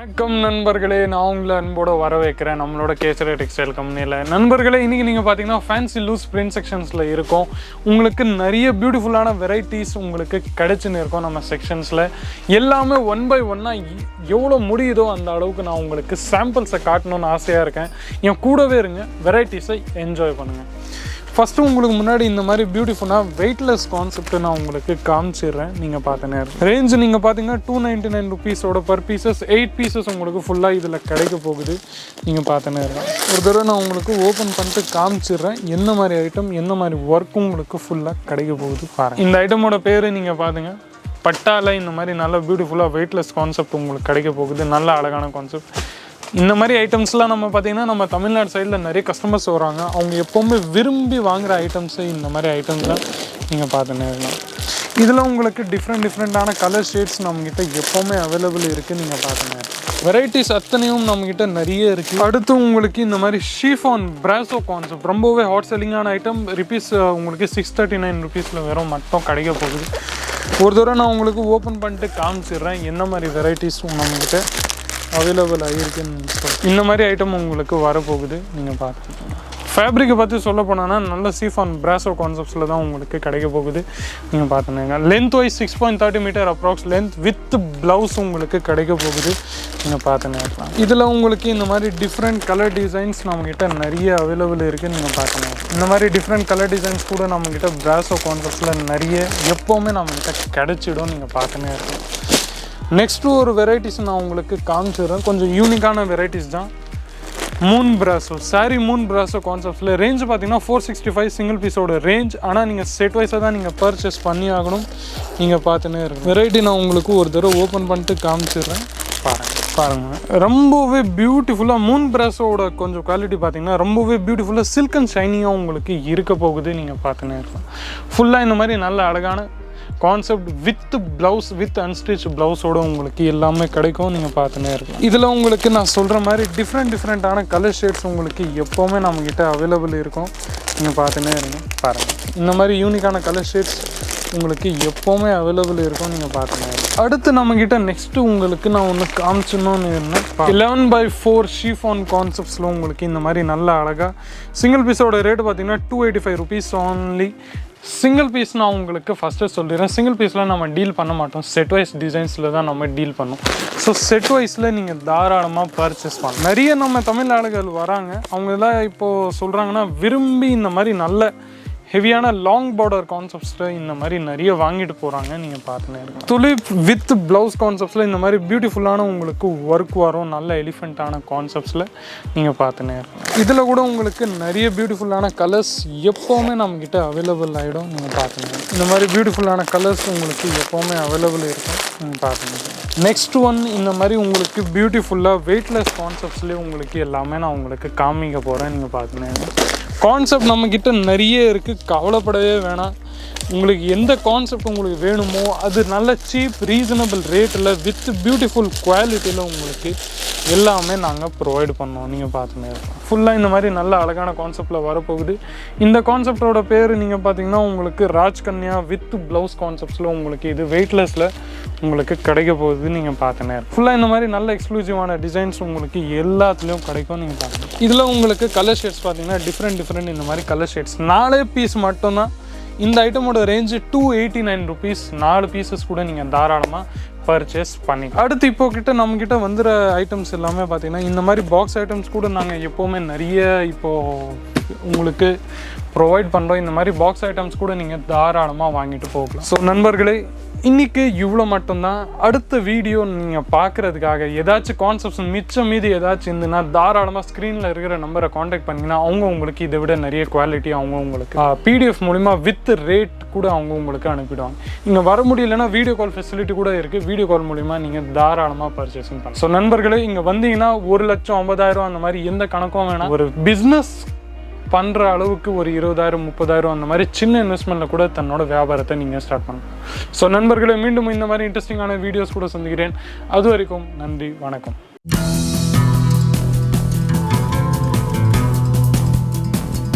வணக்கம் நண்பர்களே, நான் உங்களை அன்போடு வர வைக்கிறேன் நம்மளோட கேசரியா டெக்ஸ்டைல் கம்பெனியில். நண்பர்களே, இன்றைக்கி நீங்கள் பார்த்தீங்கன்னா ஃபேன்சி லூஸ் பிரிண்ட் செக்ஷன்ஸில் இருக்கும். உங்களுக்கு நிறைய பியூட்டிஃபுல்லான வெரைட்டிஸ் உங்களுக்கு கிடைச்சின்னு இருக்கும். நம்ம செக்ஷன்ஸில் எல்லாமே 1 by 1 எவ்வளோ முடியுதோ அந்த அளவுக்கு நான் உங்களுக்கு சாம்பிள்ஸை காட்டணும்னு ஆசையாக இருக்கேன். என் கூடவே இருங்க, வெரைட்டிஸை என்ஜாய் பண்ணுங்கள். ஃபஸ்ட்டு உங்களுக்கு முன்னாடி இந்த மாதிரி பியூட்டிஃபுல்லாக வெயிட்லெஸ் கான்செப்ட் நான் உங்களுக்கு காமிச்சிடுறேன். நீங்கள் பார்த்த நேரம் ரேஞ்சு நீங்கள் பார்த்தீங்கன்னா 299 ருபீஸோட பர் பீசஸ் 8 பீசஸ் உங்களுக்கு ஃபுல்லாக இதில் கிடைக்க போகுது. நீங்கள் பார்த்த நேரம் ஒரு தடவை நான் உங்களுக்கு ஓப்பன் பண்ணிட்டு காமிச்சிடுறேன் என்ன மாதிரி ஐட்டம், என்ன மாதிரி ஒர்க்கும் உங்களுக்கு ஃபுல்லாக கிடைக்க போகுது பாருங்கள். இந்த ஐட்டமோட பேர் நீங்கள் பார்த்துங்க, பட்டால இந்த மாதிரி நல்ல பியூட்டிஃபுல்லாக வெயிட்லெஸ் கான்செப்ட் உங்களுக்கு கிடைக்க போகுது. நல்ல அழகான கான்செப்ட். இந்த மாதிரி ஐட்டம்ஸ்லாம் நம்ம பார்த்திங்கன்னா நம்ம தமிழ்நாடு சைடில் நிறைய கஸ்டமர்ஸ் வராங்க. அவங்க எப்போவுமே விரும்பி வாங்குகிற ஐட்டம்ஸு இந்த மாதிரி ஐட்டம்ஸ்லாம் நீங்கள் பார்த்துன்னு இருக்கலாம். இதில் உங்களுக்கு டிஃப்ரெண்ட்டான கலர் ஷேட்ஸ் நம்மக்கிட்ட எப்போவுமே அவைலபிள் இருக்குது. நீங்கள் பார்த்துங்க, வெரைட்டிஸ் அத்தனையும் நம்மக்கிட்ட நிறைய இருக்குது. அடுத்து உங்களுக்கு இந்த மாதிரி ஷீஃபான் பிராசோ கான்செப்ட் ரொம்பவே ஹாட் செல்லிங்கான ஐட்டம். ருபீஸ் உங்களுக்கு 639 ருபீஸில் வெறும் மட்டும் கிடைக்க போகுது. ஒரு தடவை நான் உங்களுக்கு ஓப்பன் பண்ணிட்டு காமிச்சிடுறேன் என்ன மாதிரி வெரைட்டிஸ் நம்மக்கிட்ட அவைலபிள் ஆகிருக்குன்னு சொல்லி. இந்த மாதிரி ஐட்டம் உங்களுக்கு வரப்போகுது. நீங்கள் பார்த்துக்கோங்க. ஃபேப்ரிக்கை பற்றி சொல்ல போனோன்னா நல்ல சீஃபான் பிராசோ கான்செப்ட்ஸில் தான் உங்களுக்கு கிடைக்க போகுது. நீங்கள் பார்த்துனீங்க length wise 6.30 metre approx length with blouse உங்களுக்கு கிடைக்க போகுது. நீங்கள் பார்த்துனீங்க. இதில் உங்களுக்கு இந்த மாதிரி டிஃப்ரெண்ட் கலர் டிசைன்ஸ் நம்மக்கிட்ட நிறைய அவைலபிள் இருக்குது. நீங்கள் பார்த்துனீங்க. இந்த மாதிரி டிஃப்ரெண்ட் கலர் டிசைன்ஸ் கூட நம்மக்கிட்ட பிராசோ கான்செப்ட்ஸில் நிறைய எப்போவுமே நம்மக்கிட்ட கிடைச்சிடும். நீங்கள் பார்த்துனே இருக்கணும். நெக்ஸ்ட்டு ஒரு வெரைட்டிஸ் நான் உங்களுக்கு காமிச்சிடுறேன். கொஞ்சம் யூனிக்கான வெரைட்டிஸ் தான். Moon Brasso, sorry moon Brasso கான்செப்ட்ஸில் ரேஞ்சு பார்த்தீங்கன்னா 465 சிங்கிள் பீஸோட ரேஞ்ச். ஆனால் நீங்கள் செட் வைஸாக தான் நீங்கள் பர்ச்சேஸ் பண்ணி ஆகணும். நீங்கள் பார்த்துன்னே இருக்கும். வெரைட்டி நான் உங்களுக்கு ஒரு தடவை ஓப்பன் பண்ணிட்டு காமிச்சிடுறேன். பாருங்கள் ரொம்பவே பியூட்டிஃபுல்லாக மூன் பிராஸோட கொஞ்சம் குவாலிட்டி பார்த்தீங்கன்னா ரொம்பவே பியூட்டிஃபுல்லாக சில்க் அண்ட் ஷைனிங்காக உங்களுக்கு இருக்க போகுது. நீங்கள் பார்த்துன்னே இருக்கலாம். ஃபுல்லாக இந்த மாதிரி நல்ல அழகான concept with blouse with unstitch ப்ளவுஸோடு உங்களுக்கு எல்லாமே கிடைக்கும். நீங்கள் பார்த்துன்னே இருக்கலாம். இதில் உங்களுக்கு நான் சொல்கிற மாதிரி டிஃப்ரெண்ட்டான கலர் ஷேட்ஸ் உங்களுக்கு எப்போவுமே நம்மக்கிட்ட அவைலபிள் இருக்கும். நீங்கள் பார்த்துன்னே இருங்க. பாருங்கள் இந்த மாதிரி யூனிக்கான கலர் ஷேட்ஸ் உங்களுக்கு எப்போவுமே அவைலபிள் இருக்கும். நீங்கள் பார்த்துன்னே இருங்க. அடுத்து நம்மக்கிட்ட நெக்ஸ்ட்டு உங்களுக்கு நான் ஒன்று காமிச்சிடணும்னு இருந்தேன். 11 by 4 ஷீஃபான் கான்செப்ட்ஸில் உங்களுக்கு இந்த மாதிரி நல்ல அழகாக சிங்கிள் பீஸோட ரேட்டு பார்த்தீங்கன்னா 285 ருபீஸ் ஓன்லி. சிங்கிள் பீஸ் நான் உங்களுக்கு ஃபஸ்ட்டு சொல்லிடுறேன். சிங்கிள் பீஸில் நம்ம டீல் பண்ண மாட்டோம். செட் வைஸ் டிசைன்ஸில் தான் நம்ம டீல் பண்ணோம். ஸோ செட் வைஸில் நீங்கள் தாராளமாக பர்ச்சேஸ் பண்ணலாம். நிறைய நம்ம தமிழ் ஆளுகள் வராங்க. அவங்க எல்லாம் இப்போது சொல்கிறாங்கன்னா விரும்பி இந்த மாதிரி நல்ல ஹெவியான லாங் பார்டர் கான்செப்ட்ஸில் இந்த மாதிரி நிறைய வாங்கிட்டு போகிறாங்க. நீங்கள் பார்த்துன்னே இருக்கலாம். துலிப் வித் ப்ளவுஸ் கான்செப்ட்ஸில் இந்த மாதிரி பியூட்டிஃபுல்லான உங்களுக்கு ஒர்க் வரும். நல்ல எலிஃபெண்ட்டான கான்செப்ட்ஸில் நீங்கள் பார்த்துன்னே இருக்கலாம். இதில் கூட உங்களுக்கு நிறைய பியூட்டிஃபுல்லான கலர்ஸ் எப்போவுமே நம்மக்கிட்ட அவைலபிள் ஆகிடும். நீங்கள் பார்த்துங்க. இந்த மாதிரி பியூட்டிஃபுல்லான கலர்ஸ் உங்களுக்கு எப்போவுமே அவைலபிள் இருக்கும். நீங்கள் பார்த்துங்க. நெக்ஸ்ட் ஒன் இந்த மாதிரி உங்களுக்கு பியூட்டிஃபுல்லாக வெயிட்லெஸ் கான்செப்ட்ஸ்லேயே உங்களுக்கு எல்லாமே நான் உங்களுக்கு காமிக்க போகிறேன். நீங்கள் பார்த்துங்க. கான்செப்ட் நம்மக்கிட்ட நிறைய இருக்குது, கவலைப்படவே வேணாம். உங்களுக்கு எந்த கான்செப்ட் உங்களுக்கு வேணுமோ அது நல்ல சீப் ரீசனபிள் ரேட்டில் வித் பியூட்டிஃபுல் குவாலிட்டியில் உங்களுக்கு எல்லாமே நாங்கள் ப்ரொவைட் பண்ணோம். நீங்கள் பார்த்துன்னே இருக்கலாம். ஃபுல்லாக இந்த மாதிரி நல்ல அழகான கான்செப்டில் வரப்போகுது. இந்த கான்செப்டோட பேர் நீங்கள் பார்த்தீங்கன்னா உங்களுக்கு ராஜ்கன்யா வித் ப்ளவுஸ் கான்செப்ட்ஸில் உங்களுக்கு இது வெயிட்லெஸில் உங்களுக்கு கிடைக்க போகுது. நீங்கள் பார்த்துன்னே இருக்கலாம். ஃபுல்லாக இந்த மாதிரி நல்ல எக்ஸ்க்ளூசிவான டிசைன்ஸ் உங்களுக்கு எல்லாத்துலேயும் கிடைக்கும். நீங்கள் பார்த்துக்கலாம். இதில் உங்களுக்கு கலர் ஷேட்ஸ் பார்த்தீங்கன்னா டிஃப்ரெண்ட் இந்த மாதிரி கலர் ஷேட்ஸ் 4 பீஸ் மட்டும்தான். இந்த ஐட்டமோட ரேஞ்சு 289 ருபீஸ். 4 பீசஸ் கூட நீங்கள் தாராளமாக பர்ச்சேஸ் பண்ணி. அடுத்து இப்போக்கிட்ட நம்மக்கிட்ட வந்துற ஐட்டம்ஸ் எல்லாமே பார்த்தீங்கன்னா இந்த மாதிரி பாக்ஸ் ஐட்டம்ஸ் கூட நாங்கள் எப்போவுமே நிறைய இப்போது உங்களுக்கு ப்ரொவைட் பண்ணுறோம். இந்த மாதிரி பாக்ஸ் ஐட்டம்ஸ் கூட நீங்கள் தாராளமாக வாங்கிட்டு போகலாம். ஸோ நண்பர்களே, இன்றைக்கி இவ்வளோ மட்டும்தான். அடுத்த வீடியோ நீங்கள் பார்க்குறதுக்காக ஏதாச்சும் கான்செப்ட்ஸ் மிச்சம் மீதி ஏதாச்சும் இருந்துன்னா தாராளமாக ஸ்க்ரீனில் இருக்கிற நம்பரை காண்டாக்ட் பண்ணிங்கன்னா அவங்க உங்களுக்கு இதை விட நிறைய குவாலிட்டி அவங்க உங்களுக்கு பிடிஎஃப் மூலிமா வித் ரேட் கூட அவங்க உங்களுக்கு அனுப்பிடுவாங்க. நீங்கள் வர முடியலன்னா வீடியோ கால் ஃபெசிலிட்டி கூட இருக்குது. வீடியோ கால் மூலிமா நீங்கள் தாராளமாக பர்ச்சேசிங் பண்ணலாம். ஸோ நண்பர்களே, இங்கே வந்தீங்கன்னா 1,50,000 அந்த மாதிரி எந்த கணக்கும் வேணாம். ஒரு பிஸ்னஸ் பண்ணுற அளவுக்கு ஒரு 20,000 30,000 அந்த மாதிரி சின்ன இன்வெஸ்ட்மெண்ட்டில் கூட தன்னோட வியாபாரத்தை நீங்கள் ஸ்டார்ட் பண்ணலாம். ஸோ நண்பர்களே, மீண்டும் இந்த மாதிரி இன்ட்ரெஸ்டிங்கான வீடியோஸ் கூட சந்திக்கிறேன். அது வரைக்கும் நன்றி, வணக்கம்.